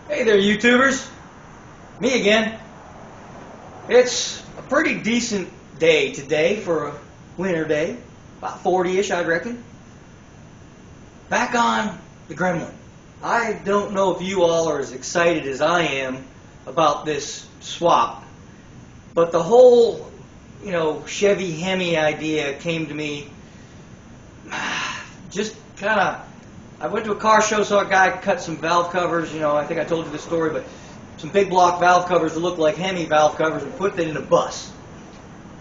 Hey there, YouTubers. Me again. It's a pretty decent day today for a winter day. About 40-ish, I'd reckon. Back on the Gremlin. I don't know if you all are as excited as I am about this swap, but the whole, Chevy Hemi idea came to me just kind of. I went to a car show, saw a guy cut some valve covers, I think I told you this story, but some big block valve covers that looked like Hemi valve covers and put it in a bus.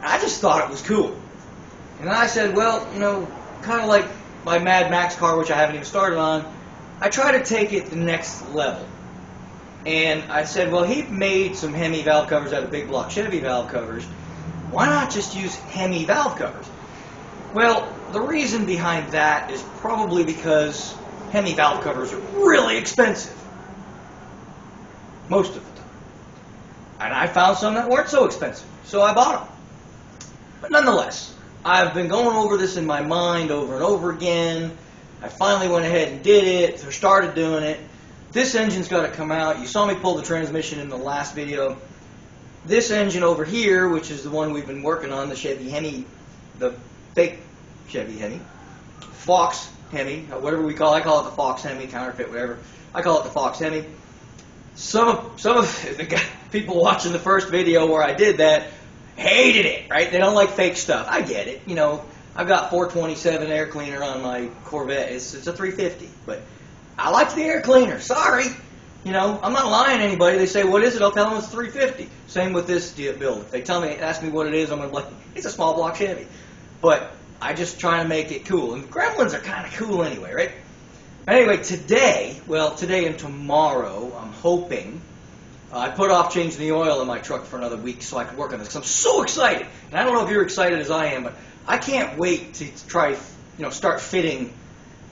I just thought it was cool. And I said, well, kind of like my Mad Max car, which I haven't even started on, I try to take it the next level. And I said, well, he made some Hemi valve covers out of big block Chevy valve covers. Why not just use Hemi valve covers? Well, the reason behind that is probably because Hemi valve covers are really expensive. Most of the time. And I found some that weren't so expensive, so I bought them. But nonetheless, I've been going over this in my mind over and over again. I finally went ahead and did it, or started doing it. This engine's got to come out. You saw me pull the transmission in the last video. This engine over here, which is the one we've been working on, the Chevy Hemi, the fake Chevy Hemi, Fox Hemi, whatever we call it. I call it the Fox Hemi, counterfeit, whatever. I call it the Fox Hemi. Some of the people watching the first video where I did that hated it, right? They don't like fake stuff. I get it. I've got 427 air cleaner on my Corvette. It's a 350, but I like the air cleaner. Sorry. I'm not lying to anybody. They say, what is it? I'll tell them it's 350. Same with this build. If they ask me what it is, I'm going to be like, it's a small block Chevy. But I just try to make it cool. And Gremlins are kind of cool anyway, right? Anyway, today and tomorrow, I'm hoping, I put off changing the oil in my truck for another week so I can work on this. Because I'm so excited. And I don't know if you're excited as I am, but I can't wait to try, start fitting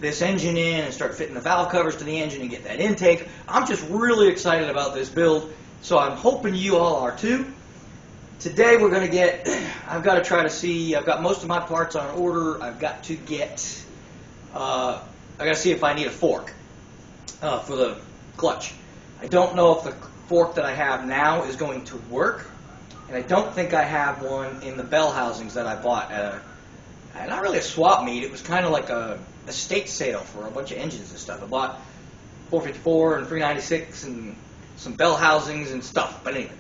this engine in and start fitting the valve covers to the engine and get that intake. I'm just really excited about this build. So I'm hoping you all are too. Today we're going to I've got to try to see, I've got most of my parts on order. I've got to get, I've got to see if I need a fork for the clutch. I don't know if the fork that I have now is going to work. And I don't think I have one in the bell housings that I bought at not really a swap meet. It was kind of like a estate sale for a bunch of engines and stuff. I bought 454 and 396 and some bell housings and stuff. But anyway.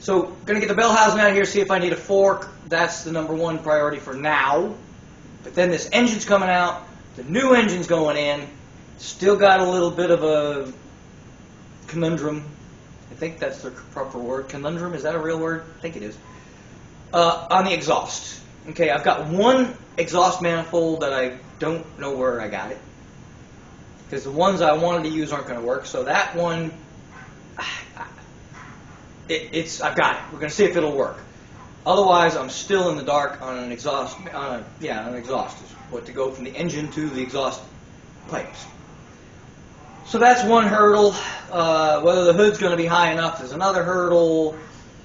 So, going to get the bell housing out of here, see if I need a fork. That's the #1 priority for now. But then this engine's coming out. The new engine's going in. Still got a little bit of a conundrum. I think that's the proper word. Conundrum, is that a real word? I think it is. On the exhaust. Okay, I've got one exhaust manifold that I don't know where I got it. Because the ones I wanted to use aren't going to work. So that one, I've got it. We're going to see if it'll work. Otherwise, I'm still in the dark on an exhaust. An exhaust is what to go from the engine to the exhaust pipes. So that's one hurdle. Whether the hood's going to be high enough is another hurdle.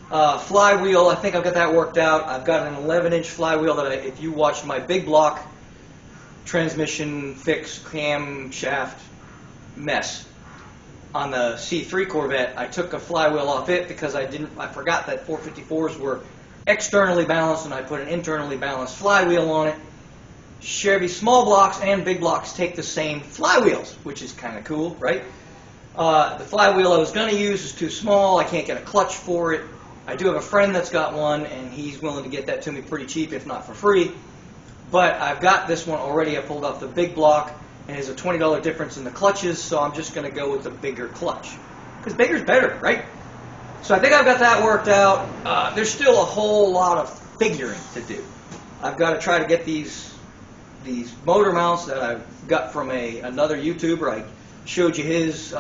Flywheel, I think I've got that worked out. I've got an 11-inch flywheel that if you watched my big block transmission fix camshaft mess on the C3 Corvette, I took a flywheel off it because I forgot that 454s were externally balanced and I put an internally balanced flywheel on it. Chevy small blocks and big blocks take the same flywheels, which is kind of cool, right? The flywheel I was going to use is too small. I can't get a clutch for it. I do have a friend that's got one, and he's willing to get that to me pretty cheap, if not for free. But I've got this one already. I pulled off the big block, and there's a $20 difference in the clutches, so I'm just going to go with the bigger clutch. Because bigger's better, right? So I think I've got that worked out. There's still a whole lot of figuring to do. I've got to try to get these motor mounts that I've got from another YouTuber. I showed you his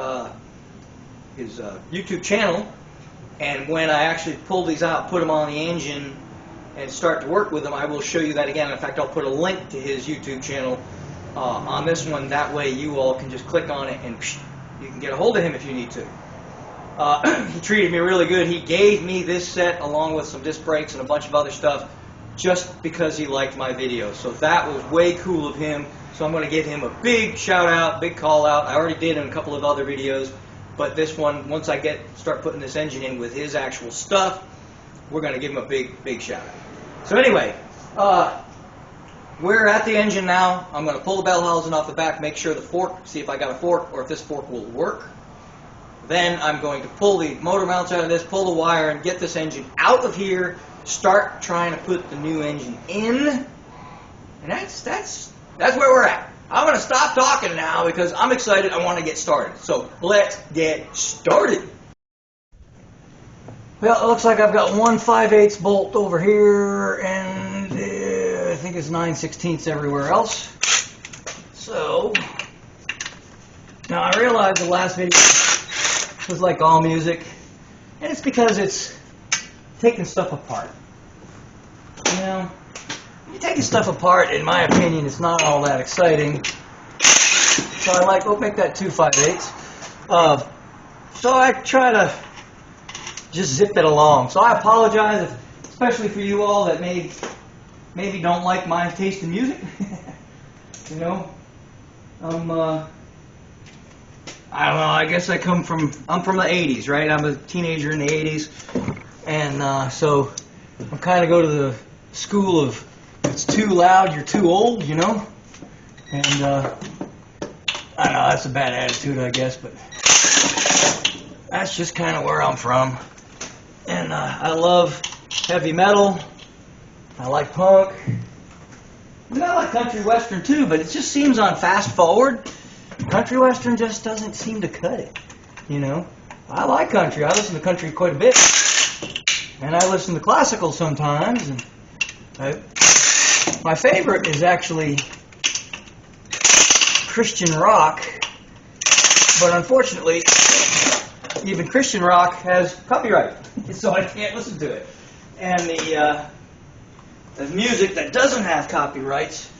YouTube channel, and when I actually pull these out, put them on the engine, and start to work with them, I will show you that again. In fact, I'll put a link to his YouTube channel on this one. That way you all can just click on it and you can get a hold of him if you need to. He treated me really good. He gave me this set along with some disc brakes and a bunch of other stuff just because he liked my videos. So that was way cool of him. So I'm going to give him a big shout out, big call out. I already did in a couple of other videos. But this one, once I start putting this engine in with his actual stuff, we're going to give him a big shout out. So anyway, we're at the engine now. I'm going to pull the bell housing off the back, make sure the fork, see if I got a fork or if this fork will work. Then I'm going to pull the motor mounts out of this, pull the wire, and get this engine out of here, start trying to put the new engine in. And that's where we're at. I'm going to stop talking now because I'm excited. I want to get started. So let's get started. Well, it looks like I've got one 5/8 bolt over here, and I think it's 9/16 everywhere else. So now I realized the last video was like all music, and it's because it's taking stuff apart. You know, you're taking stuff apart, in my opinion, it's not all that exciting. So I like, we'll make that 2 5/8. So I try to just zip it along. So I apologize, especially for you all that maybe don't like my taste in music. You know, I don't know, I guess I'm from the 80s, right? I'm a teenager in the 80s, and so I kind of go to the school of, if it's too loud, you're too old, you know? And I don't know, that's a bad attitude, I guess, but that's just kind of where I'm from. And I love heavy metal, I like punk, and I like country western too, but it just seems on fast forward, country western just doesn't seem to cut it, you know. I like country. I listen to country quite a bit, and I listen to classical sometimes. And my favorite is actually Christian rock, but unfortunately, even Christian rock has copyright, so I can't listen to it. And the music that doesn't have copyrights,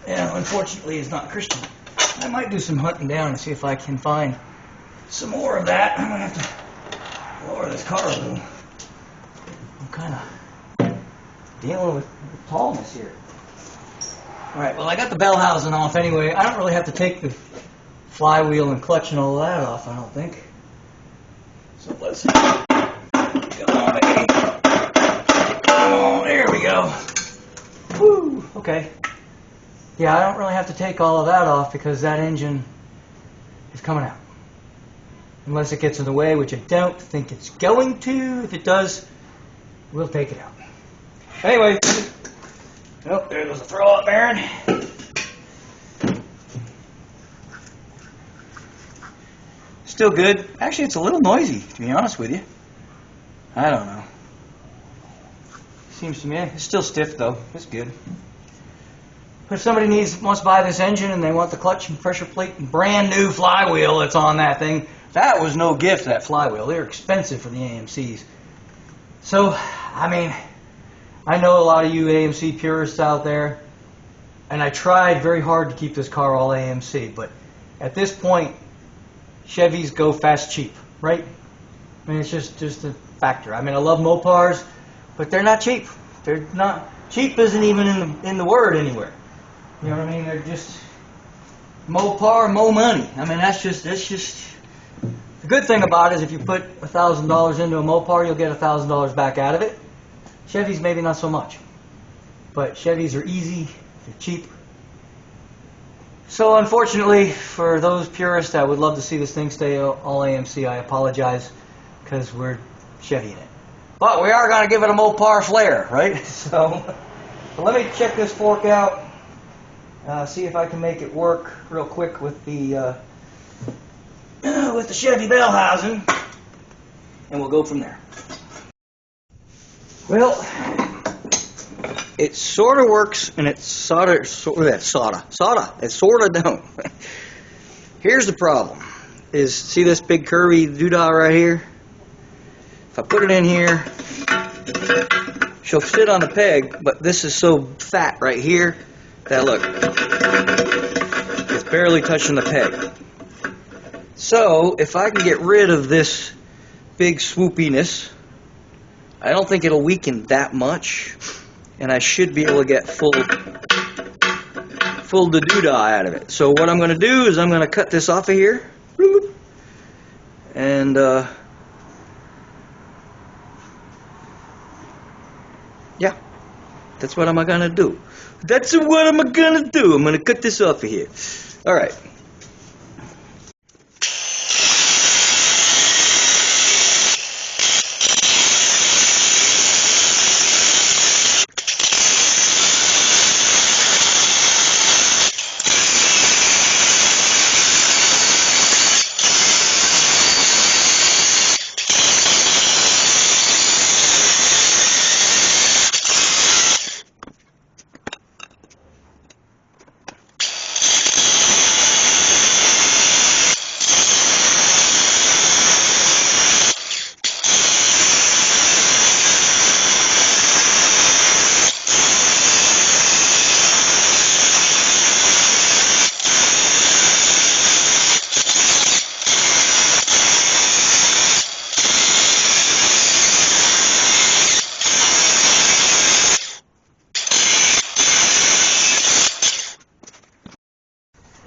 unfortunately, is not Christian. I might do some hunting down and see if I can find some more of that. I'm going to have to lower this car a little. I'm kind of dealing with tallness here. Alright, well I got the bell housing off anyway. I don't really have to take the flywheel and clutch and all that off, I don't think. So let's come on, baby. Come on, there we go. Woo, okay. Yeah, I don't really have to take all of that off because that engine is coming out. Unless it gets in the way, which I don't think it's going to. If it does, we'll take it out. Anyway, oh, there goes the throw up, Baron. Still good. Actually, it's a little noisy, to be honest with you. I don't know. Seems to me, it's still stiff though. It's good. If somebody wants to buy this engine and they want the clutch and pressure plate and brand new flywheel that's on that thing, that was no gift, that flywheel. They're expensive for the AMCs. So, I mean, I know a lot of you AMC purists out there, and I tried very hard to keep this car all AMC, but at this point, Chevys go fast cheap, right? I mean, it's just a factor. I mean, I love Mopars, but they're not cheap. They're not, cheap isn't even in the word anywhere. You know what I mean? They're just Mopar, mo money. I mean, that's just the good thing about it is if you put $1,000 into a Mopar, you'll get $1,000 back out of it. Chevys maybe not so much, but Chevys are easy, they're cheap. So unfortunately, for those purists that would love to see this thing stay all AMC, I apologize because we're Chevy in it. But we are going to give it a Mopar flair, right? So let me check this fork out. See if I can make it work real quick with the Chevy bell housing, and we'll go from there. Well, it sort of works, and it sort of don't. Here's the problem: see this big curvy doodah right here? If I put it in here, she'll sit on the peg, but this is so fat right here that look, it's barely touching the peg. So if I can get rid of this big swoopiness, I don't think it'll weaken that much, and I should be able to get full doodah out of it. So what I'm going to do is I'm going to cut this off of here, And yeah, that's what I'm gonna do. That's what I'm gonna do. I'm gonna cut this off of here. All right.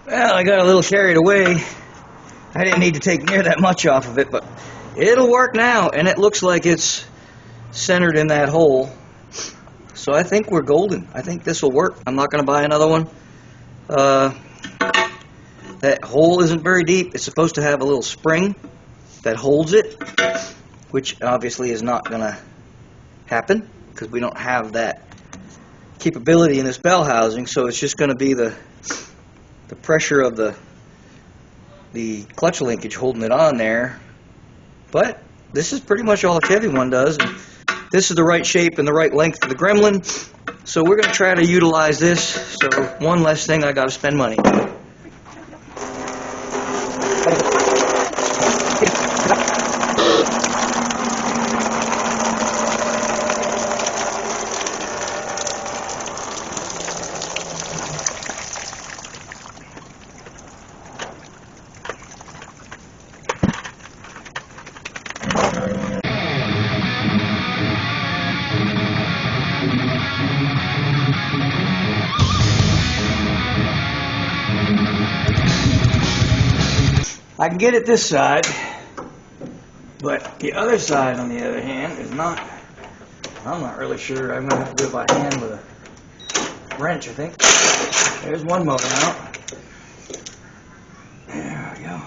Well, I got a little carried away. I didn't need to take near that much off of it, but it'll work now, and it looks like it's centered in that hole. So I think we're golden. I think this will work. I'm not going to buy another one. That hole isn't very deep. It's supposed to have a little spring that holds it, which obviously is not going to happen because we don't have that capability in this bell housing. So it's just going to be the pressure of the clutch linkage holding it on there. But this is pretty much all the Chevy one does. And this is the right shape and the right length of the Gremlin. So we're going to try to utilize this. So one less thing I got to spend money. I can get it this side, but the other side, on the other hand, is not. I'm not really sure. I'm going to have to do it by hand with a wrench, I think. There's one motor out. There we go.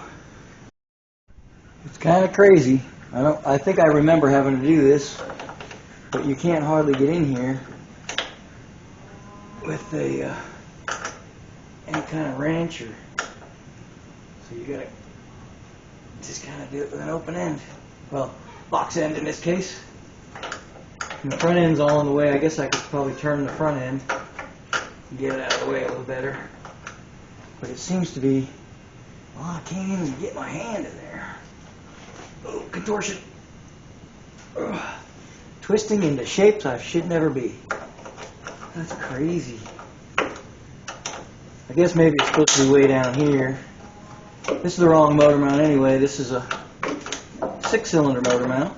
It's kind of crazy. I think I remember having to do this, but you can't hardly get in here with a any kind of wrench, or so you got to just kind of do it with an open end. Well, box end in this case. And the front end's all in the way. I guess I could probably turn the front end and get it out of the way a little better. But it seems to be, well, I can't even get my hand in there. Oh, contortion. Ugh. Twisting into shapes I should never be. That's crazy. I guess maybe it's supposed to be way down here. This is the wrong motor mount anyway. This is a 6-cylinder motor mount.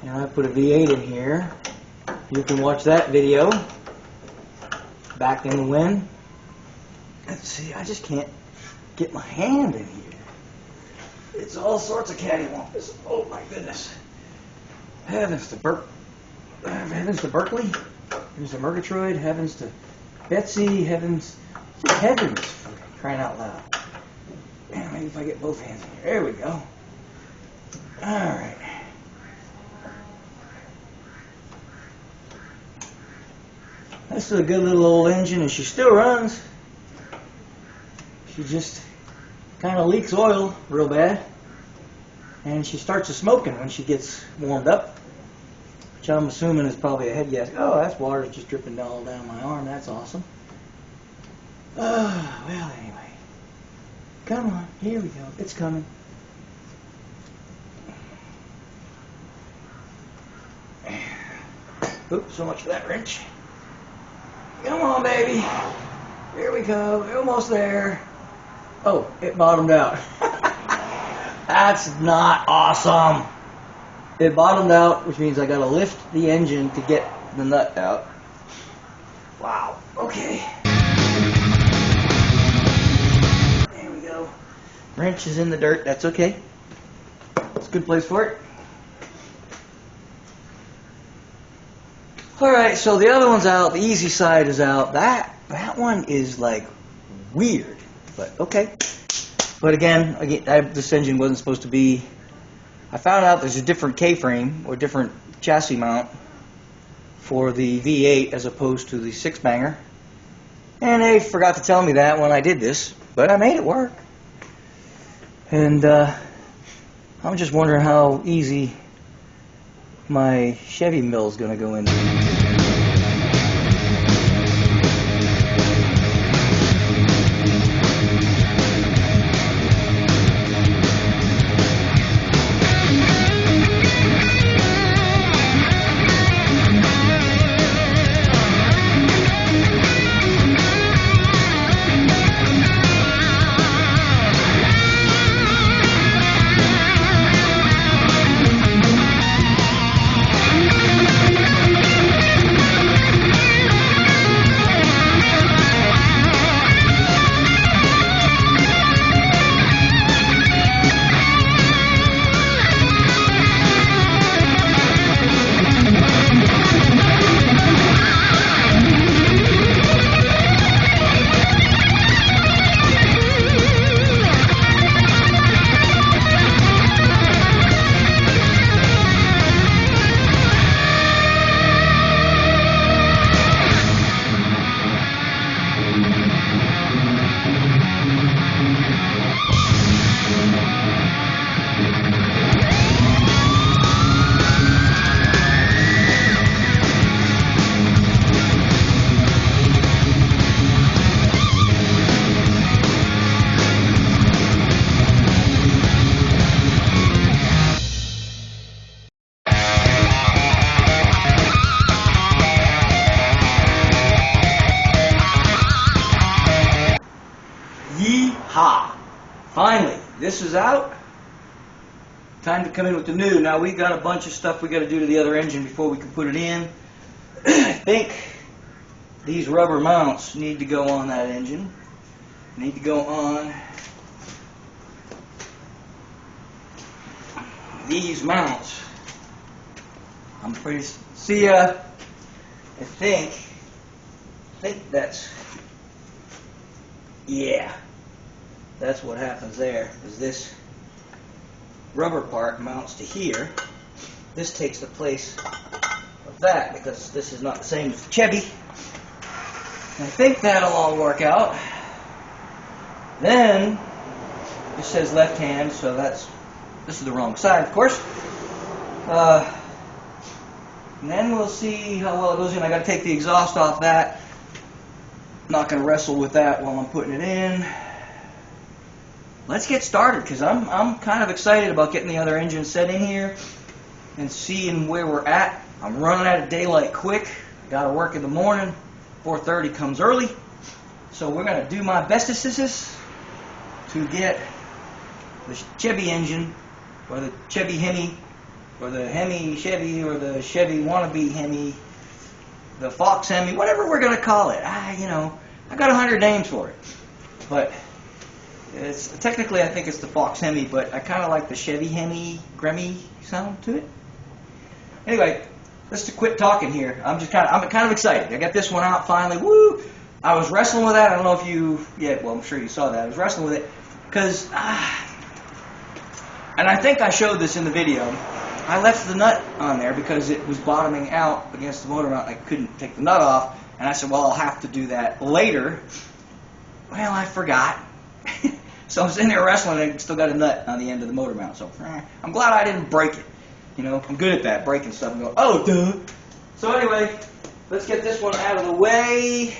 And I put a V8 in here. You can watch that video back in when. Let's see, I just can't get my hand in here. It's all sorts of cattywampus. Oh my goodness. Heavens to Berkeley. Heavens to Murgatroyd. Heavens to Betsy. Heavens for crying out loud. Man, maybe if I get both hands in here. There we go. Alright. This is a good little old engine, and she still runs. She just kind of leaks oil real bad. And she starts smoking when she gets warmed up. Which I'm assuming is probably a head gasket. Oh, that's water just dripping all down my arm. That's awesome. Well, anyway. Come on, here we go. It's coming. Oops, so much for that wrench. Come on, baby. Here we go. We're almost there. Oh, it bottomed out. That's not awesome. It bottomed out, which means I gotta lift the engine to get the nut out. Wow, okay. Wrench is in the dirt. That's okay. It's a good place for it. Alright, so the other one's out. The easy side is out. That one is like weird. But okay. But again, this engine wasn't supposed to be... I found out there's a different K-frame or different chassis mount for the V8 as opposed to the 6-banger. And they forgot to tell me that when I did this, but I made it work. And I'm just wondering how easy my Chevy mill is going to go into. Yeehaw! Finally, this is out. Time to come in with the new. Now we got a bunch of stuff we got to do to the other engine before we can put it in. I think these rubber mounts need to go on that engine. Need to go on these mounts. I'm pretty. See, I think that's. Yeah, that's what happens there, is this rubber part mounts to here. This takes the place of that because this is not the same as the Chevy. I think that'll all work out. Then, it says left hand, so this is the wrong side, of course. And then we'll see how well it goes in. I got to take the exhaust off that. Not going to wrestle with that while I'm putting it in. Let's get started, because I'm kind of excited about getting the other engine set in here and seeing where we're at. I'm running out of daylight quick. Got to work in the morning. 4:30 comes early. So we're going to do my bestest to get the Chevy engine, or the Chevy Hemi, or the Hemi Chevy, or the Chevy wannabe Hemi, the Fox Hemi, whatever we're going to call it. You know, I got 100 names for it. But it's technically, I think it's the Fox Hemi, but I kind of like the Chevy Hemi Gremi sound to it. Anyway, let's just quit talking here. I'm kind of excited. I got this one out finally. Woo! I was wrestling with that. I don't know if you, well, I'm sure you saw that. I was wrestling with it because, and I think I showed this in the video. I left the nut on there because it was bottoming out against the motor mount. I couldn't take the nut off, and I said, well, I'll have to do that later. Well, I forgot. So I was in there wrestling, and I still got a nut on the end of the motor mount. So I'm glad I didn't break it. You know, I'm good at that, breaking stuff and go, oh, duh. So anyway, let's get this one out of the way.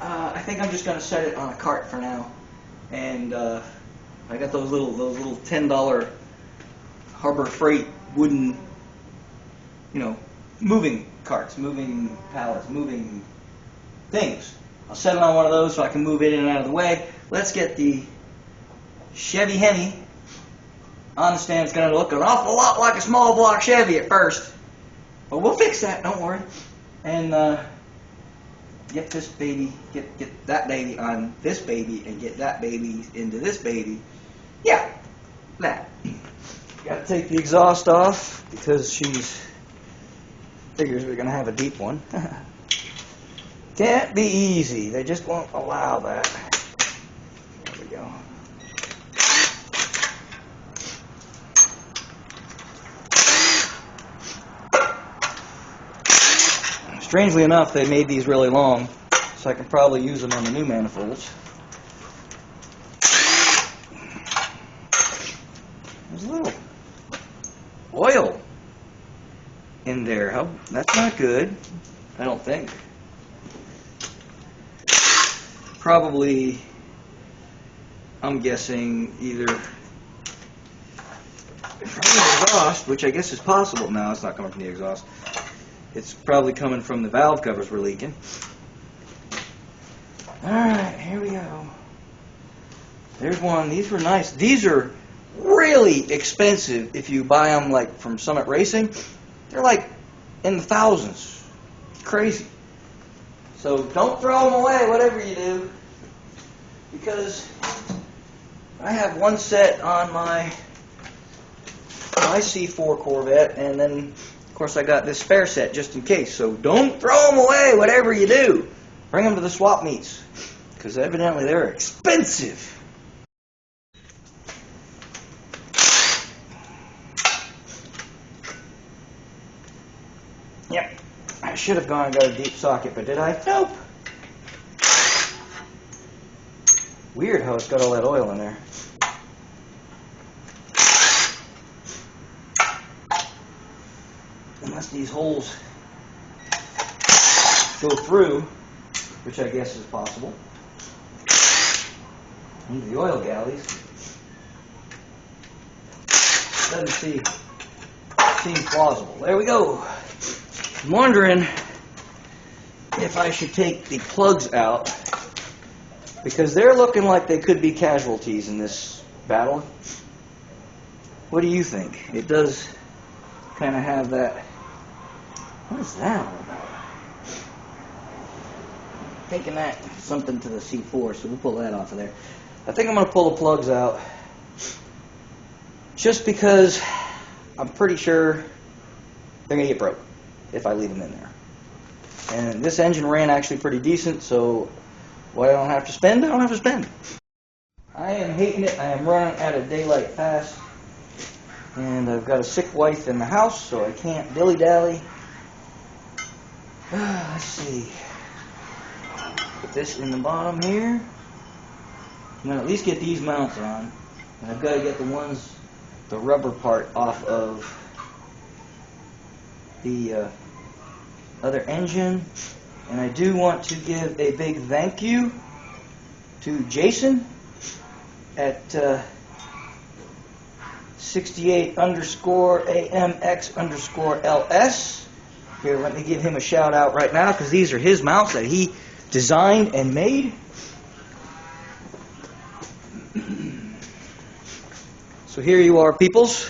I think I'm just going to set it on a cart for now. And I got those little $10 Harbor Freight wooden, you know, moving carts, moving pallets, moving things. I'll set it on one of those so I can move it in and out of the way. Let's get the Chevy Hemi on the stand. It's going to look an awful lot like a small block Chevy at first, but we'll fix that, don't worry. And get this baby, get that baby on this baby, and get that baby into this baby. Yeah, that. Got to take the exhaust off because she's figures we're gonna have a deep one. Can't be easy. They just won't allow that. There we go. Strangely enough, they made these really long, so I can probably use them on the new manifolds. There's a little oil in there. That's not good, I don't think. Probably, I'm guessing, either from the exhaust, which I guess is possible. No, it's not coming from the exhaust. It's probably coming from the valve covers we're leaking. Alright, here we go. There's one. These were nice. These are really expensive if you buy them like from Summit Racing. They're like in the thousands. It's crazy. So don't throw them away, whatever you do, because I have one set on my C4 Corvette, and then of course I got this spare set just in case. So don't throw them away, whatever you do. Bring them to the swap meets, because evidently they're expensive. Yep, I should have gone and got a deep socket, but did I? Nope. Weird how it's got all that oil in there. Unless these holes go through, which I guess is possible, into the oil galleys. Doesn't seem plausible. There we go. I'm wondering if I should take the plugs out, because they're looking like they could be casualties in this battle. What do you think? It does kind of have that. What is that all about? Thinking that something to the C4, so we'll pull that off of there. I think I'm going to pull the plugs out just because I'm pretty sure they're going to get broke if I leave them in there. And this engine ran actually pretty decent, so what I don't have to spend, I don't have to spend. I am hating it. I am running out of daylight fast, and I've got a sick wife in the house, so I can't dilly-dally. Let's see. Put this in the bottom here. I'm going to at least get these mounts on. And I've got to get the rubber part off of the other engine. And I do want to give a big thank you to Jason at 68_AMX_LS. Here, let me give him a shout out right now, because these are his mounts that he designed and made. So here you are, peoples.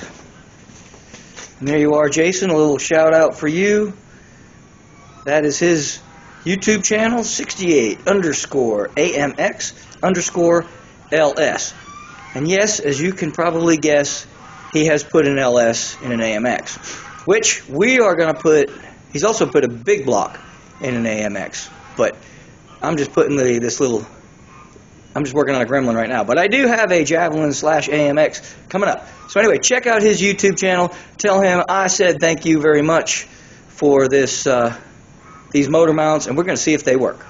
And there you are, Jason. A little shout out for you. That is his YouTube channel, 68_AMX_LS. And yes, as you can probably guess, he has put an LS in an AMX, which we are going to put. He's also put a big block in an AMX, but I'm just putting I'm just working on a Gremlin right now. But I do have a Javelin /AMX coming up. So anyway, check out his YouTube channel. Tell him I said thank you very much for this these motor mounts, and we're going to see if they work.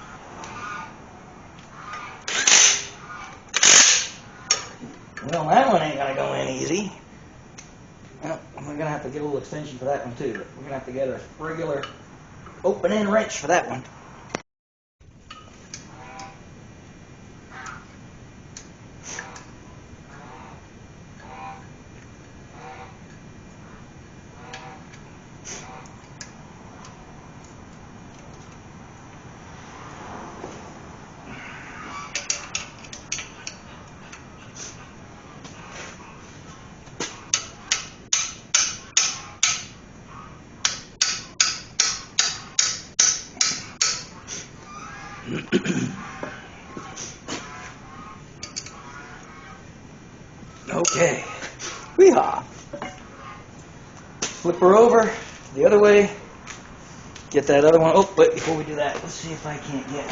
Well, that one ain't going to go in easy. Well, we're going to have to get a little extension for that one too, but we're going to have to get a regular open-end wrench for that one. Okay. Weehaw. Flip her over the other way. Get that other one. Oh, but before we do that, let's see if I can't get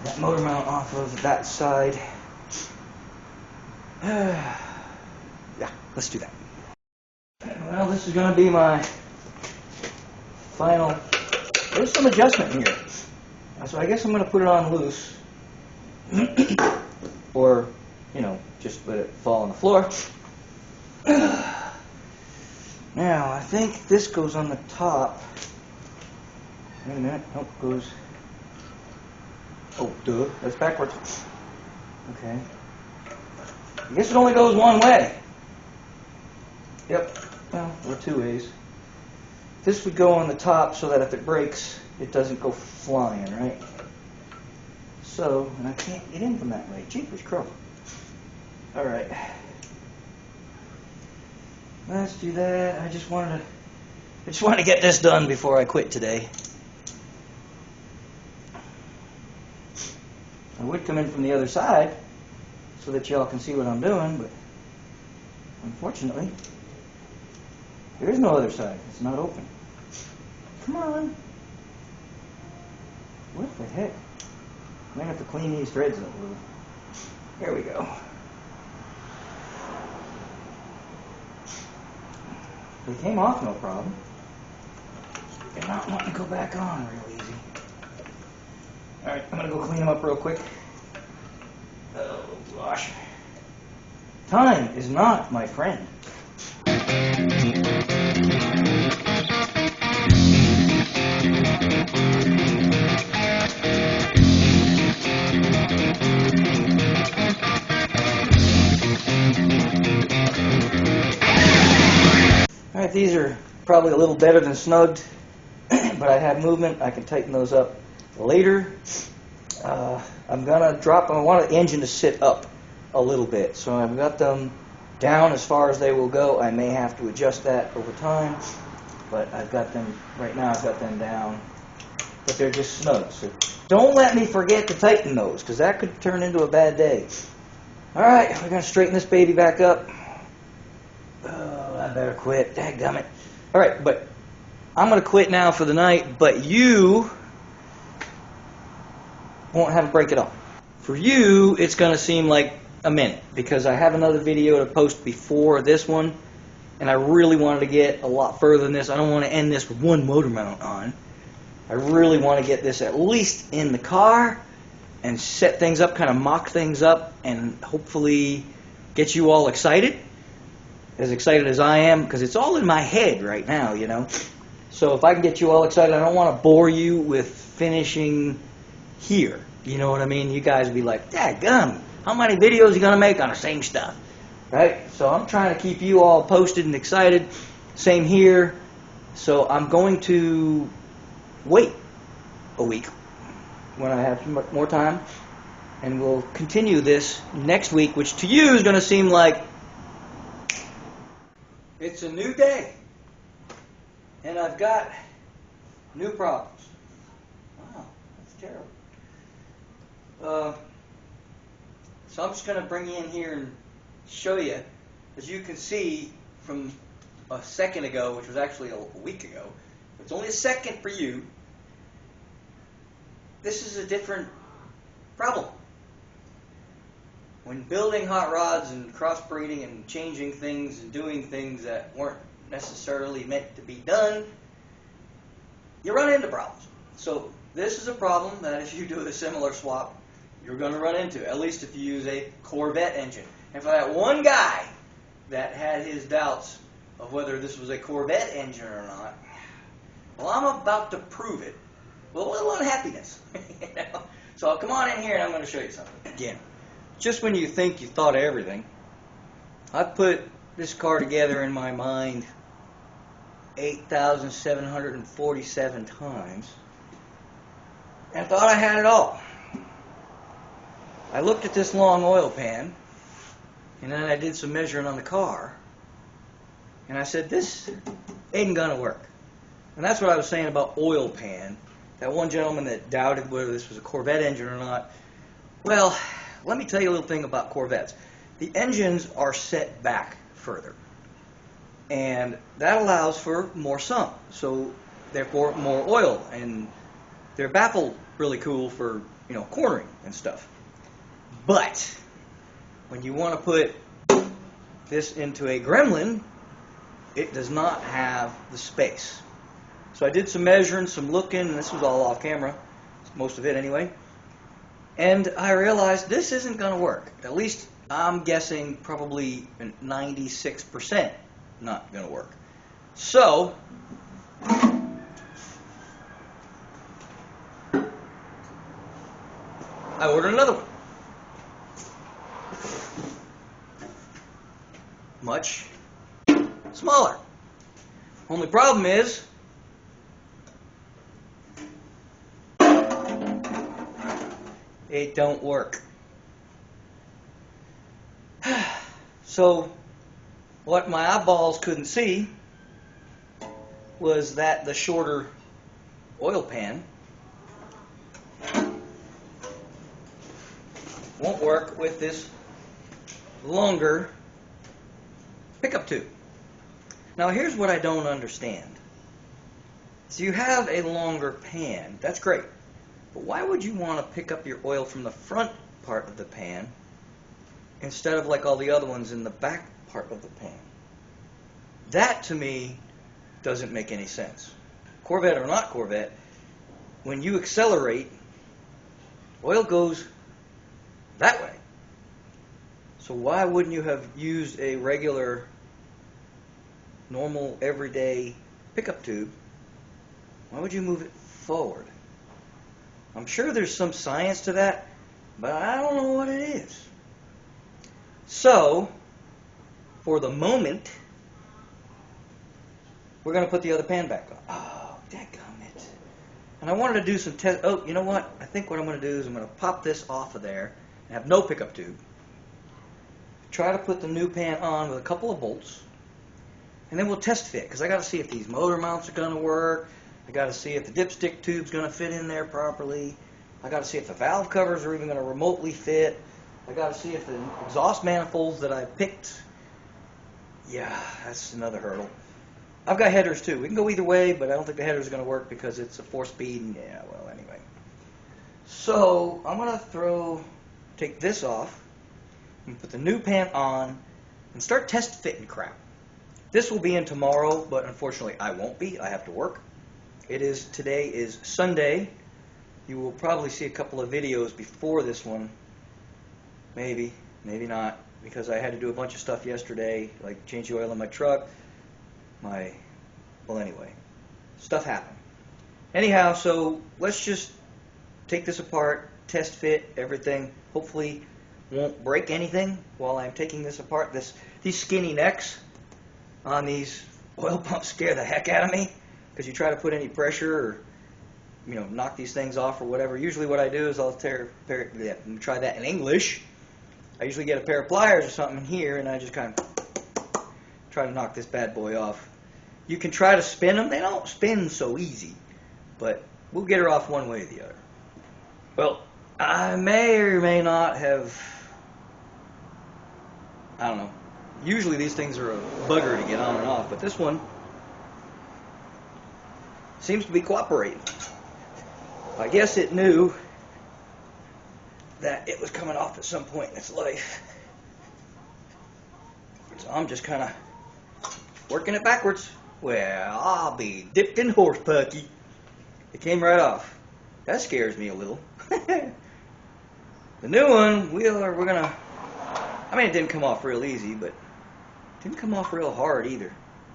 that motor mount off of that side. Yeah, let's do that. Well, this is going to be my final. There's some adjustment here. So I guess I'm going to put it on loose. Or, you know, just let it fall on the floor. Now, I think this goes on the top. Wait a minute. Nope, goes. Oh, duh. That's backwards. Okay. I guess it only goes one way. Yep. Well, or two ways. This would go on the top so that if it breaks, it doesn't go flying, right? So, and I can't get in from that way. Jeepers crow. Alright. Let's do that. I just wanted to get this done before I quit today. I would come in from the other side so that y'all can see what I'm doing, but unfortunately, there is no other side. It's not open. Come on. What the heck? I might have to clean these threads up a little. There we go. They came off no problem. They're not wanting to go back on real easy. Alright, I'm going to go clean them up real quick. Oh gosh. Time is not my friend. Alright, these are probably a little better than snugged, but I have movement. I can tighten those up later. I'm going to drop them. I want the engine to sit up a little bit, so I've got them down as far as they will go. I may have to adjust that over time, but I've got them, right now I've got them down, but they're just snug. So don't let me forget to tighten those, because that could turn into a bad day. Alright, we're going to straighten this baby back up. Oh, I better quit. Dadgummit. Alright, but I'm going to quit now for the night, but you won't have to break it off. For you, it's going to seem like a minute, because I have another video to post before this one, and I really wanted to get a lot further than this. I don't want to end this with one motor mount on. I really want to get this at least in the car and set things up, kind of mock things up, and hopefully get you all excited as I am, because it's all in my head right now, you know. So if I can get you all excited, I don't want to bore you with finishing here. You know what I mean? You guys would be like, dadgum, how many videos are you going to make on the same stuff? Right? So I'm trying to keep you all posted and excited. Same here. So I'm going to wait a week when I have more time, and we'll continue this next week, which to you is going to seem like it's a new day, and I've got new problems. Wow, that's terrible. So I'm just going to bring you in here and show you. As you can see from a second ago, which was actually a week ago, it's only a second for you, this is a different problem. When building hot rods and crossbreeding and changing things and doing things that weren't necessarily meant to be done, you run into problems. So this is a problem that if you do a similar swap, you're going to run into, at least if you use a Corvette engine. And for that one guy that had his doubts of whether this was a Corvette engine or not, well, I'm about to prove it with a little unhappiness. You know? So come on in here and I'm going to show you something. Again, just when you think you thought of everything, I've put this car together in my mind 8,747 times and thought I had it all. I looked at this long oil pan, and then I did some measuring on the car, and I said, this ain't gonna work. And that's what I was saying about oil pan. That one gentleman that doubted whether this was a Corvette engine or not. Well, let me tell you a little thing about Corvettes. the engines are set back further. And that allows for more sump, so therefore more oil, and they're baffled really cool for, you know, cornering and stuff. But when you want to put this into a Gremlin, it does not have the space. So I did some measuring, some looking, and this was all off camera, most of it anyway. And I realized this isn't going to work. At least I'm guessing probably 96% not going to work. So I ordered another one. Much smaller. Only problem is it don't work. So what my eyeballs couldn't see was that the shorter oil pan won't work with this longer pickup tube. Now here's what I don't understand. So you have a longer pan, that's great, but why would you want to pick up your oil from the front part of the pan instead of like all the other ones in the back part of the pan? That to me doesn't make any sense. Corvette or not Corvette, when you accelerate, oil goes that way. So why wouldn't you have used a regular, normal, everyday pickup tube? Why would you move it forward? I'm sure there's some science to that, but I don't know what it is. So, for the moment, we're going to put the other pan back on. Oh, dadgummit. And I wanted to do some test. Oh, you know what? I think what I'm going to do is I'm going to pop this off of there and have no pickup tube. Try to put the new pan on with a couple of bolts. And then we'll test fit, because I got to see if these motor mounts are going to work. I got to see if the dipstick tube's going to fit in there properly. I got to see if the valve covers are even going to remotely fit. I got to see if the exhaust manifolds that I picked. Yeah, that's another hurdle. I've got headers too. We can go either way, but I don't think the headers are going to work because it's a 4-speed. And yeah, well, anyway. So I'm going to take this off and put the new pan on and start test fitting crap. This will be in tomorrow, but unfortunately I won't be. I have to work. Today is Sunday. You will probably see a couple of videos before this one. Maybe, maybe not, because I had to do a bunch of stuff yesterday, like change the oil in my truck. Well, anyway, stuff happened. Anyhow, so let's just take this apart, test fit everything. Hopefully won't break anything while I'm taking this apart. These skinny necks on these oil pumps scare the heck out of me, because you try to put any pressure or, you know, knock these things off or whatever. Usually what I do is I'll let me try that in English. I usually get a pair of pliers or something in here, and I just kind of try to knock this bad boy off. You can try to spin them. They don't spin so easy, but we'll get her off one way or the other. Well, I may or may not have, I don't know. Usually these things are a bugger to get on and off, but this one seems to be cooperating. I guess it knew that it was coming off at some point in its life. So I'm just kind of working it backwards. Well, I'll be dipped in horse pucky. It came right off. That scares me a little. The new one, we're gonna, I mean, it didn't come off real easy, but it didn't come off real hard either.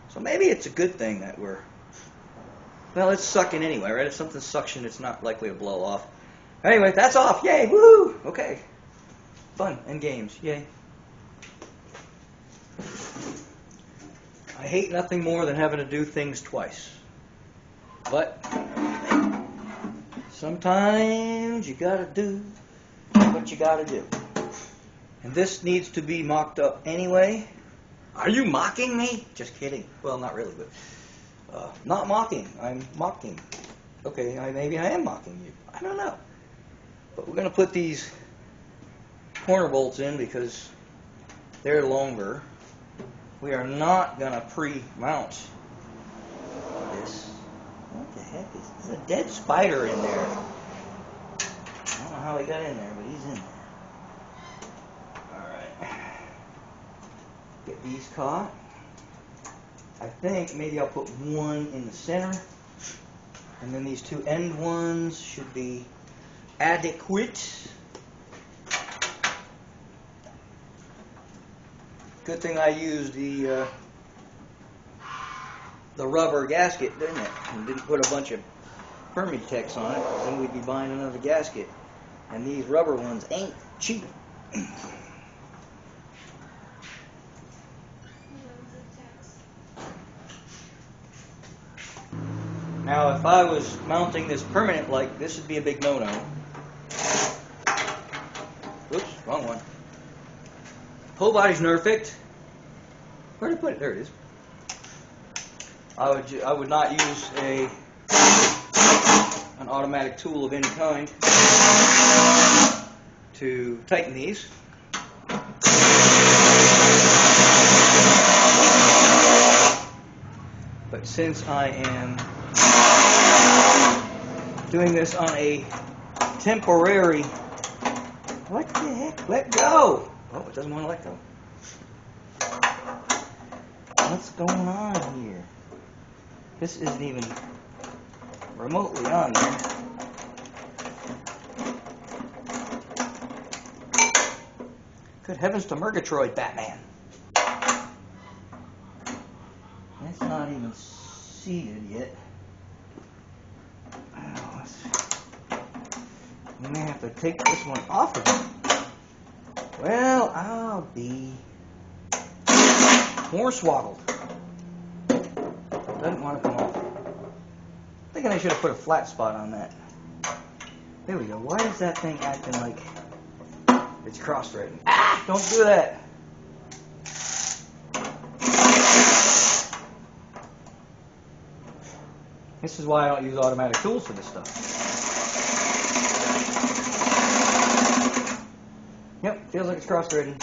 So maybe it's a good thing that well, it's sucking anyway, right? If something's suction, it's not likely to blow off. Anyway, that's off. Yay, woo! Okay. Fun and games. Yay. I hate nothing more than having to do things twice. But sometimes you gotta do what you gotta do. And this needs to be mocked up anyway. Are you mocking me? Just kidding. Well, not really, but not mocking. I'm mocking. Okay, maybe I am mocking you. I don't know. But we're going to put these corner bolts in because they're longer. We are not going to pre-mount this. What the heck is this? There's a dead spider in there. I don't know how he got in there, but he's in there. Alright. Get these caught. I think maybe I'll put one in the center. And then these two end ones should be adequate. Good thing I used the rubber gasket, didn't it? And didn't put a bunch of Permatex on it, then we'd be buying another gasket. And these rubber ones ain't cheap. Now, if I was mounting this permanent like this would be a big no-no. Oops, wrong one. Whole body's perfect. Where did I put it? There it is. I would not use an automatic tool of any kind to tighten these. But since I am doing this on a temporary, what the heck? Let go! Oh, it doesn't want to let go. What's going on here? This isn't even remotely on there. Good heavens to Murgatroyd, Batman. That's not even seated yet. Oh, we may have to take this one off again. Well, I'll be hornswoggled. Doesn't want to come off. I'm thinking I should have put a flat spot on that. There we go. Why is that thing acting like it's cross-threading? Ah! Don't do that. This is why I don't use automatic tools for this stuff. Yep, feels like it's cross-threading.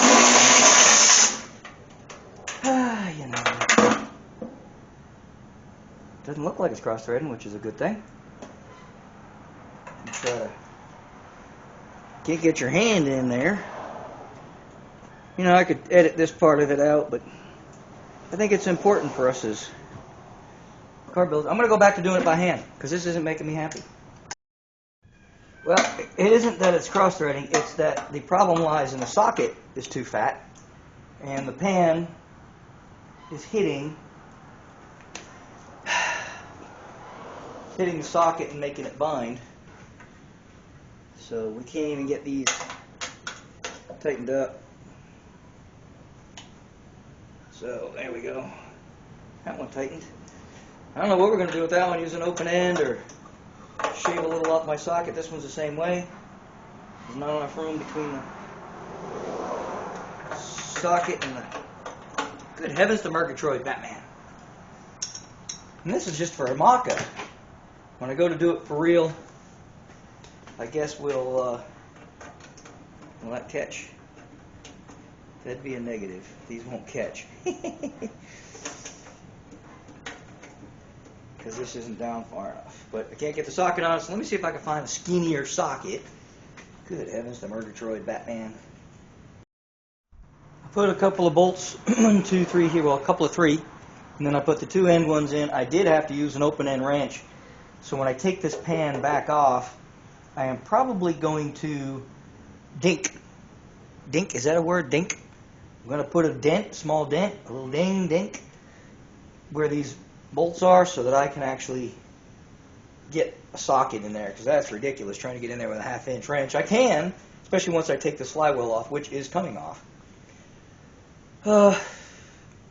You know. Doesn't look like it's cross-threading, which is a good thing. Can't get your hand in there. You know, I could edit this part of it out, but I think it's important for us as car builders. I'm going to go back to doing it by hand, because this isn't making me happy. Well, it isn't that it's cross-threading, it's that the problem lies in the socket is too fat, and the pan is hitting the socket and making it bind. So we can't even get these tightened up. So there we go. That one tightened. I don't know what we're going to do with that one, use an open end or shave a little off my socket. This one's the same way. There's not enough room between the socket and the... Good heavens to Murgatroyd, Batman. And this is just for a mock-up. When I go to do it for real, I guess will that catch? That'd be a negative. These won't catch. Because this isn't down far enough. But I can't get the socket on it, so let me see if I can find a skinnier socket. Good heavens to Murgatroyd, Batman. I put a couple of bolts, 1, 2, 3 here, well a couple of 3, and then I put the 2 end ones in. I did have to use an open end wrench, so when I take this pan back off, I am probably going to dink. Dink, is that a word? Dink? I'm going to put a dent, small dent, a little dink, where these bolts are so that I can actually get a socket in there, because that's ridiculous trying to get in there with a 1/2 inch wrench. I can, especially once I take the flywheel off, which is coming off. Then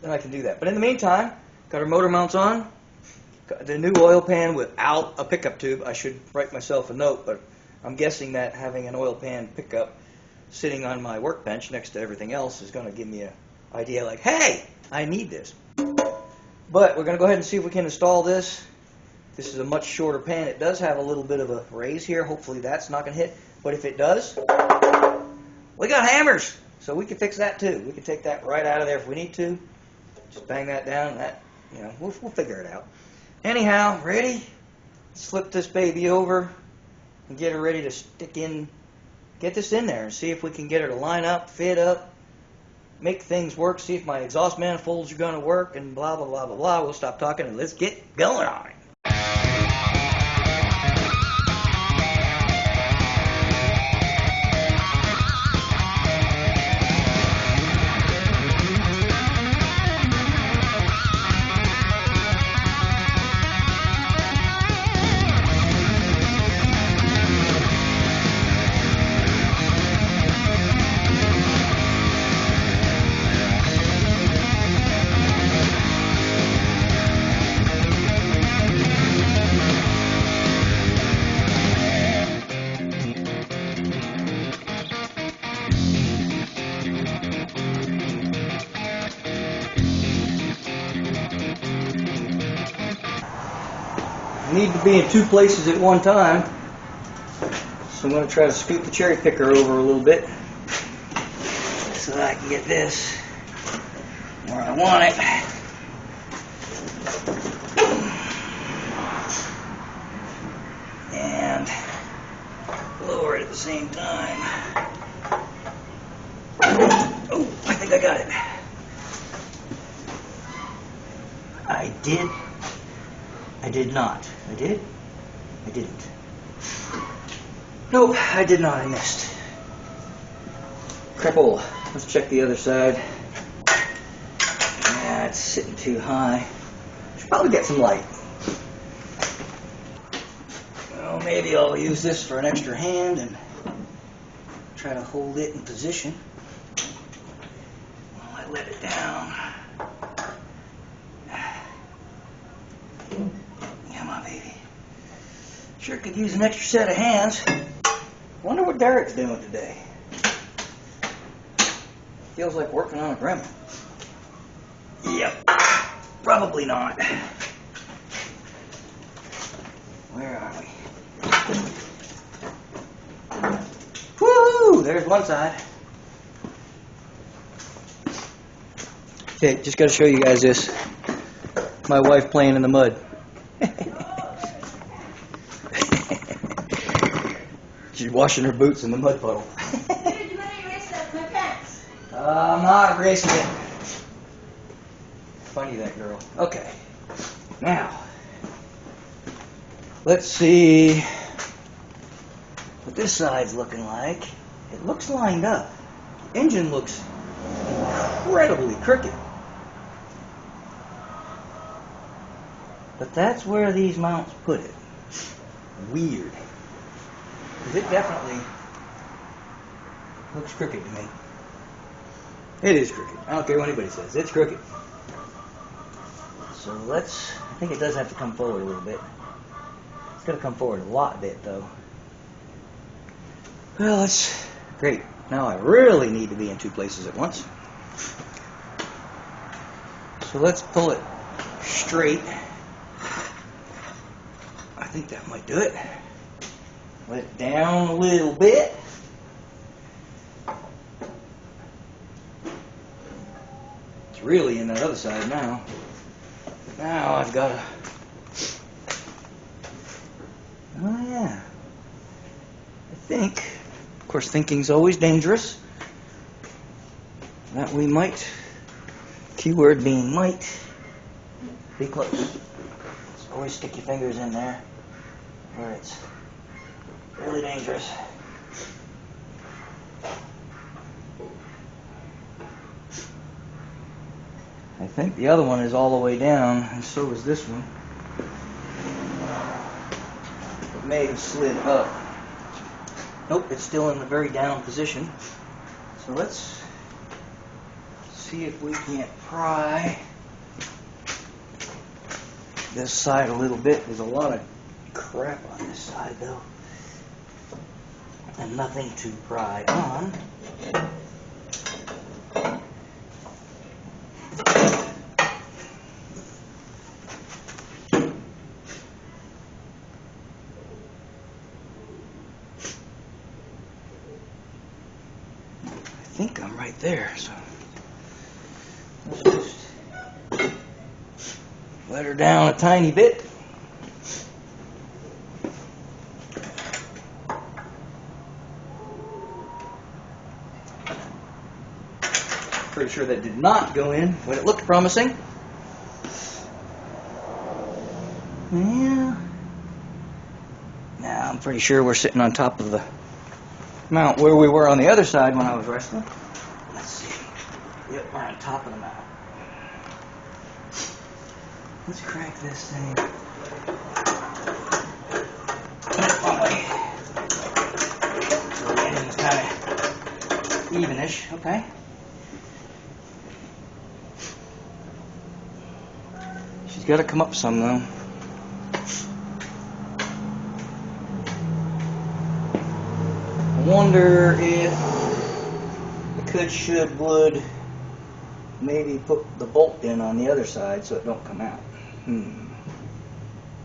I can do that. But in the meantime, got our motor mounts on, got the new oil pan without a pickup tube. I should write myself a note, but I'm guessing that having an oil pan pickup sitting on my workbench next to everything else is going to give me an idea like, hey, I need this. But we're going to go ahead and see if we can install this. This is a much shorter pan. It does have a little bit of a raise here. Hopefully that's not going to hit. But if it does, we got hammers. So we can fix that too. We can take that right out of there if we need to. Just bang that down. That, you know, we'll figure it out. Anyhow, ready? Let's flip this baby over and get her ready to stick in. Get this in there and see if we can get her to line up, fit up, make things work. See if my exhaust manifolds are going to work, and blah blah blah blah blah. We'll stop talking and let's get going on it. Need to be in two places at one time, so I'm going to try to scoot the cherry picker over a little bit so that I can get this where I want it. And lower it at the same time. Oh, I think I got it. I did not. I did? I didn't. Nope, I did not. I missed. Crapola. Let's check the other side. Yeah, it's sitting too high. Should probably get some light. Well, maybe I'll use this for an extra hand and try to hold it in position while I let it down. Sure could use an extra set of hands. Wonder what Derek's doing today. Feels like working on a Gremi. Yep, probably not. Where are we? Woo! There's one side. Okay, just got to show you guys this. My wife playing in the mud. She's washing her boots in the mud puddle. Dude, you want to erase that with my pants? I'm not erasing it. Funny, that girl. Okay. Now, let's see what this side's looking like. It looks lined up. The engine looks incredibly crooked. But that's where these mounts put it. Weird. Because it definitely looks crooked to me. It is crooked. I don't care what anybody says. It's crooked. So I think it does have to come forward a little bit. It's got to come forward a lot bit, though. Well, that's great. Now I really need to be in two places at once. So let's pull it straight. I think that might do it. Let it down a little bit. It's really in that other side now. Now I've got to... Oh yeah. I think, of course thinking's always dangerous, that we might, keyword being might, be close. So always stick your fingers in there where it's really dangerous. I think the other one is all the way down, and so is this one. It may have slid up. Nope, it's still in the very down position. So let's see if we can't pry this side a little bit. There's a lot of crap on this side, though, and nothing to pry on. I think I'm right there. So let's just let her down a tiny bit. Pretty sure that did not go in when it looked promising. Yeah. Now I'm pretty sure we're sitting on top of the mount where we were on the other side when I was wrestling. Let's see. Yep, we're on top of the mount. Let's crank this thing. So the ending's kind of evenish, okay? She's got to come up some though. I wonder if I could, should, would maybe put the bolt in on the other side so it don't come out.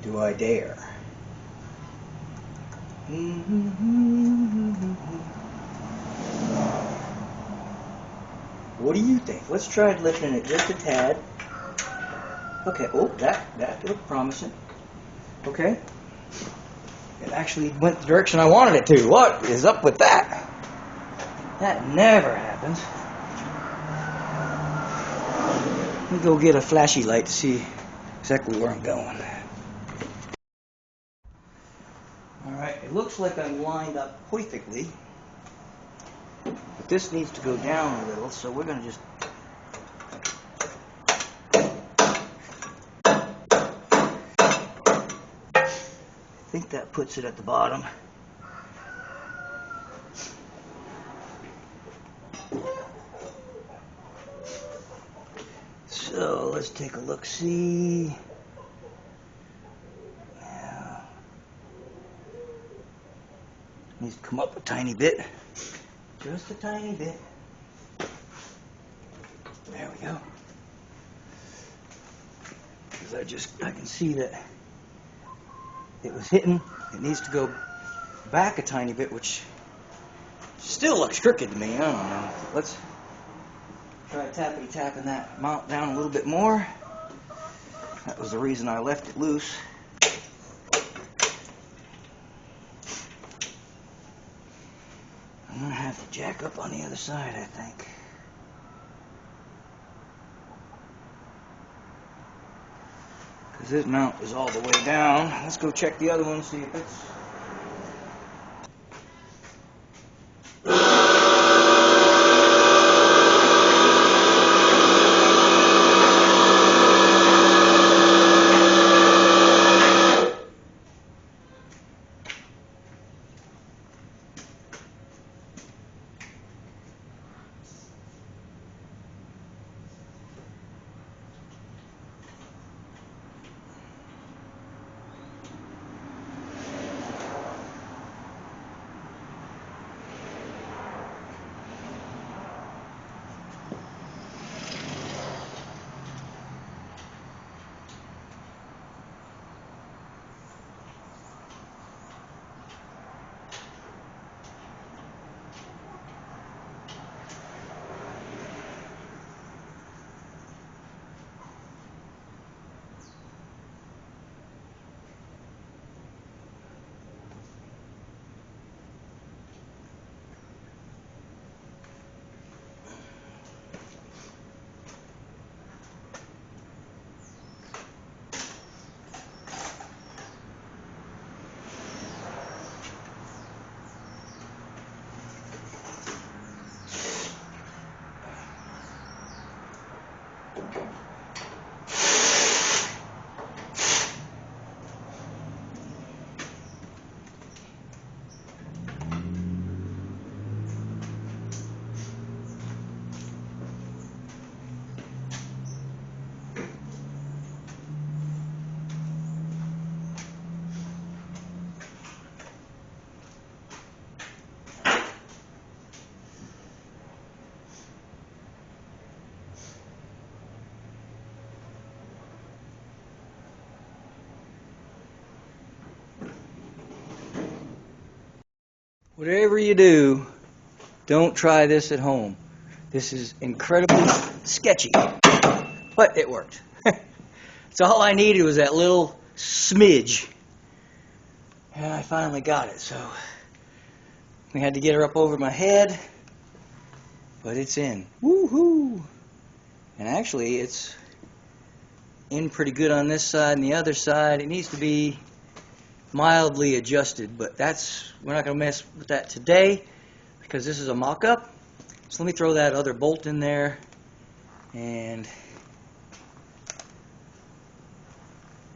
Do I dare? What do you think? Let's try lifting it just a tad. Okay, oh, that looked promising. Okay. It actually went the direction I wanted it to. What is up with that? That never happens. Let me go get a flashy light to see exactly where I'm going. Alright, it looks like I'm lined up perfectly. But this needs to go down a little, so we're going to just... I think that puts it at the bottom. So let's take a look, see. Now, needs to come up a tiny bit. Just a tiny bit. There we go. Because I can see that it was hitting. It needs to go back a tiny bit, which still looks crooked to me. I don't know. Let's try tapping that mount down a little bit more. That was the reason I left it loose. I'm going to have to jack up on the other side, I think. Because this mount is all the way down. Let's go check the other one, see if it's... Whatever you do, don't try this at home. This is incredibly sketchy, but it worked. So all I needed was that little smidge, and I finally got it. So we had to get her up over my head, but it's in. Woohoo! And actually, it's in pretty good on this side and the other side. It needs to be mildly adjusted, but we're not going to mess with that today because this is a mock-up. So let me throw that other bolt in there, and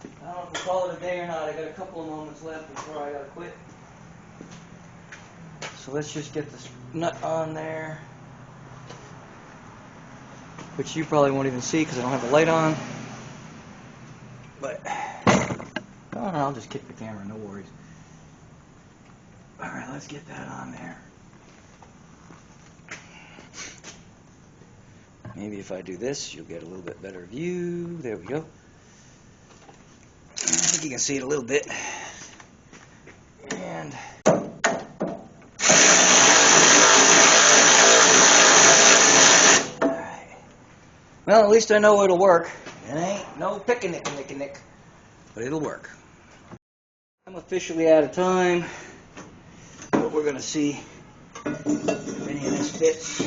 I don't know if we'll call it a day or not. I got a couple of moments left before I gotta quit. So let's just get this nut on there, which you probably won't even see because I don't have the light on. But I'll just kick the camera, no worries. All right, let's get that on there. Maybe if I do this, you'll get a little bit better view. There we go. I think you can see it a little bit. And alright. Well, at least I know it'll work. It ain't no picnic, but it'll work. I'm officially out of time, but we're gonna see if any of this fits.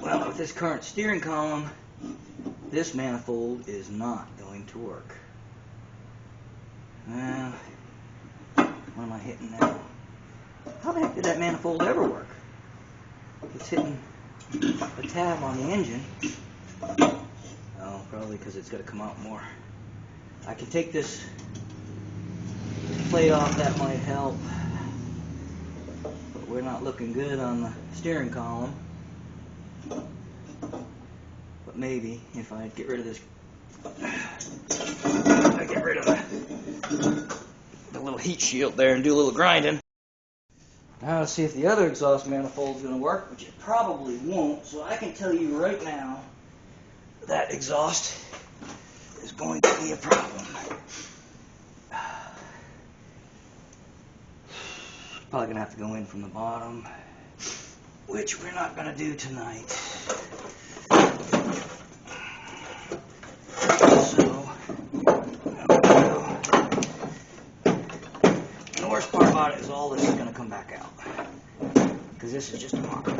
Well, with this current steering column, this manifold is not going to work. Well, what am I hitting now? How the heck did that manifold ever work? It's hitting a tab on the engine. Oh, probably because it's got to come out more. I can take this plate off, that might help. But we're not looking good on the steering column. But maybe if I get rid of this, I get rid of the little heat shield there and do a little grinding. Now let's see if the other exhaust manifold is going to work, which it probably won't. So I can tell you right now that exhaust is going to be a problem. Probably going to have to go in from the bottom, which we're not going to do tonight. So, the worst part about it is all this is going to come back out, because this is just a mock-up.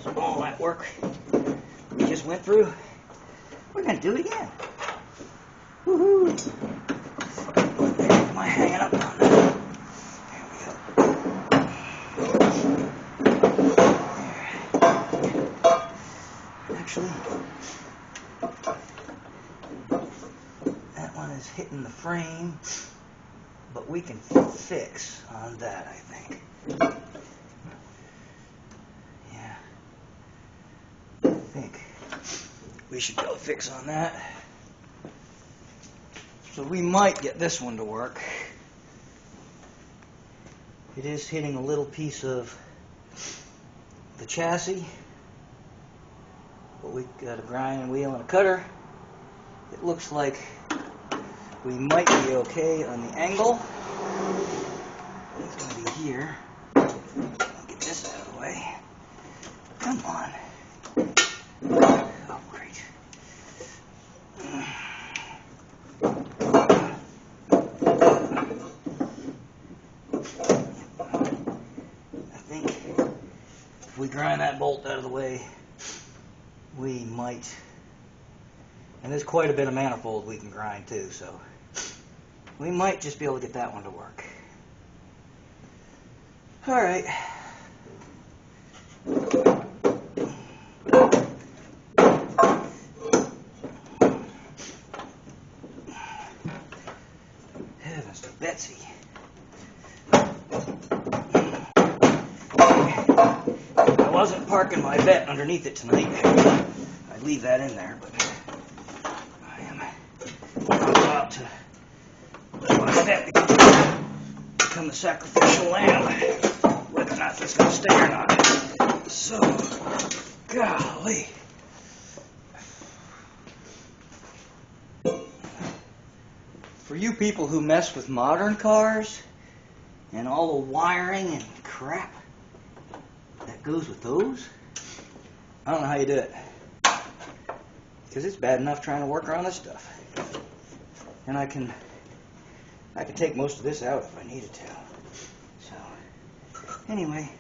So all that work we just went through, we're going to do it again. Woohoo! Am I hanging up on that? Actually, that one is hitting the frame, but we can fix on that, I think. Yeah, I think we should go fix on that. So we might get this one to work. It is hitting a little piece of the chassis. But we got a grinding wheel and a cutter. It looks like we might be okay on the angle. It's going to be here. I'll get this out of the way. Come on. Oh, great. I think if we grind that bolt out of the way, we might, and there's quite a bit of manifold we can grind too, so we might just be able to get that one to work. All right. Heavens to Betsy. I wasn't parking my bet underneath it tonight. I'd leave that in there, but I am about to let my bet become the sacrificial lamb, whether or not that's going to stay or not. So, golly. For you people who mess with modern cars and all the wiring and crap, goes with those. I don't know how you do it, because it's bad enough trying to work around this stuff. And I can take most of this out if I needed to. So, anyway,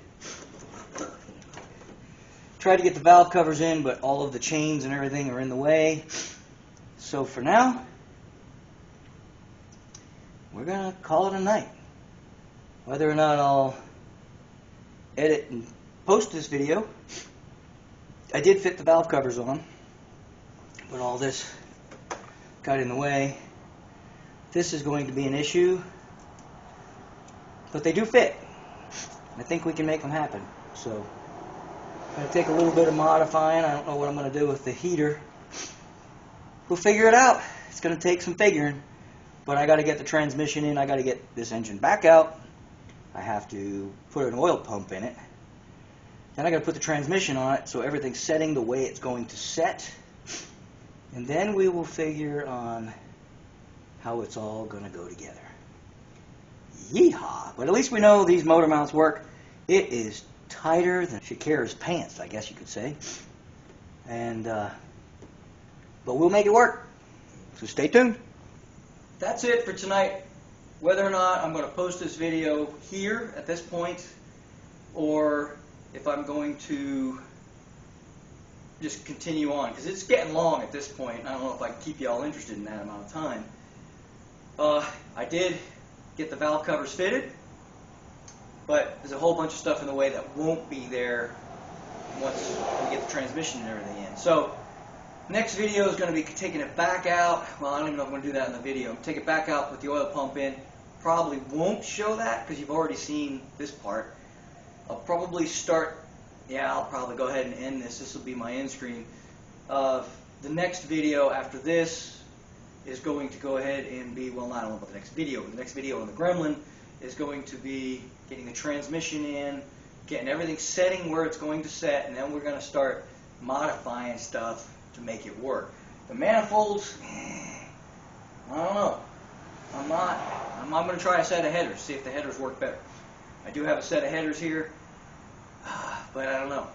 tried to get the valve covers in, but all of the chains and everything are in the way. So for now, we're gonna call it a night. Whether or not I'll edit and post this video, I did fit the valve covers on, but all this got in the way. This is going to be an issue, but they do fit. I think we can make them happen. So I'm going to take a little bit of modifying. I don't know what I'm going to do with the heater. We'll figure it out. It's going to take some figuring, but I got to get the transmission in. I got to get this engine back out. I have to put an oil pump in it. Then I got to put the transmission on it so everything's setting the way it's going to set. And then we will figure on how it's all going to go together. Yeehaw! But at least we know these motor mounts work. It is tighter than Shakira's pants, I guess you could say. And but we'll make it work. So stay tuned. That's it for tonight. Whether or not I'm going to post this video here at this point, or if I'm going to just continue on, because it's getting long at this point. I don't know if I can keep you all interested in that amount of time. I did get the valve covers fitted, but there's a whole bunch of stuff in the way that won't be there once we get the transmission and everything in. So next video is going to be taking it back out. Well, I don't even know if I'm going to do that in the video. Take it back out with the oil pump in. Probably won't show that because you've already seen this part. I'll probably start, I'll probably go ahead and end this. This will be my end screen. The next video after this is going to go ahead and be, well, not I don't know about the next video, but the next video on the Gremlin is going to be getting the transmission in, getting everything setting where it's going to set, and then we're going to start modifying stuff to make it work. The manifolds, I don't know. I'm going to try a set of headers, see if the headers work better. I do have a set of headers here, but I don't know.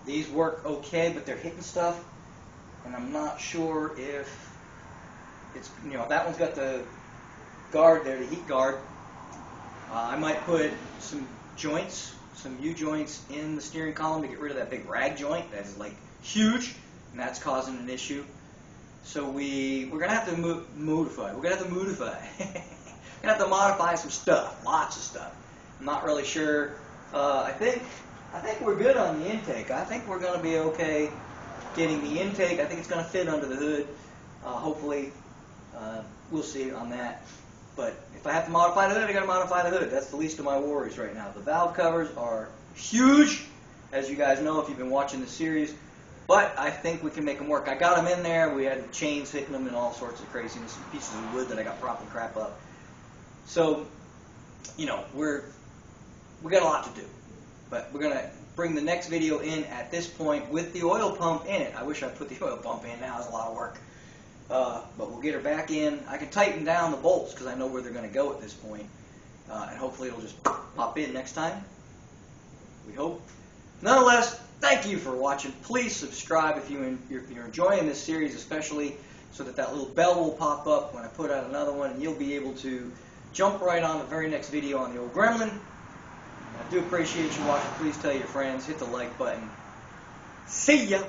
These work okay, but they're hitting stuff, and I'm not sure if it's, that one's got the guard there, the heat guard. I might put some joints, some U-joints in the steering column to get rid of that big rag joint that is like huge, and that's causing an issue. So we're going to have to modify. We're going to have to modify. We're going to have to modify some stuff, lots of stuff. I'm not really sure. I think we're good on the intake. I think we're going to be okay getting the intake. I think it's going to fit under the hood. Hopefully, we'll see on that. But if I have to modify the hood, I got to modify the hood. That's the least of my worries right now. The valve covers are huge, as you guys know if you've been watching the series. But I think we can make them work. I got them in there. We had chains hitting them and all sorts of craziness, and pieces of wood that I got propped and crap up. So, we got a lot to do. But we're going to bring the next video in at this point with the oil pump in it. I wish I put the oil pump in now. It's a lot of work. But we'll get her back in. I can tighten down the bolts because I know where they're going to go at this point. And hopefully it'll just pop in next time. We hope. Nonetheless, thank you for watching. Please subscribe if you're enjoying this series, especially so that little bell will pop up when I put out another one, and you'll be able to jump right on the very next video on the old Gremlin. I do appreciate you watching. Please tell your friends. Hit the like button. See ya!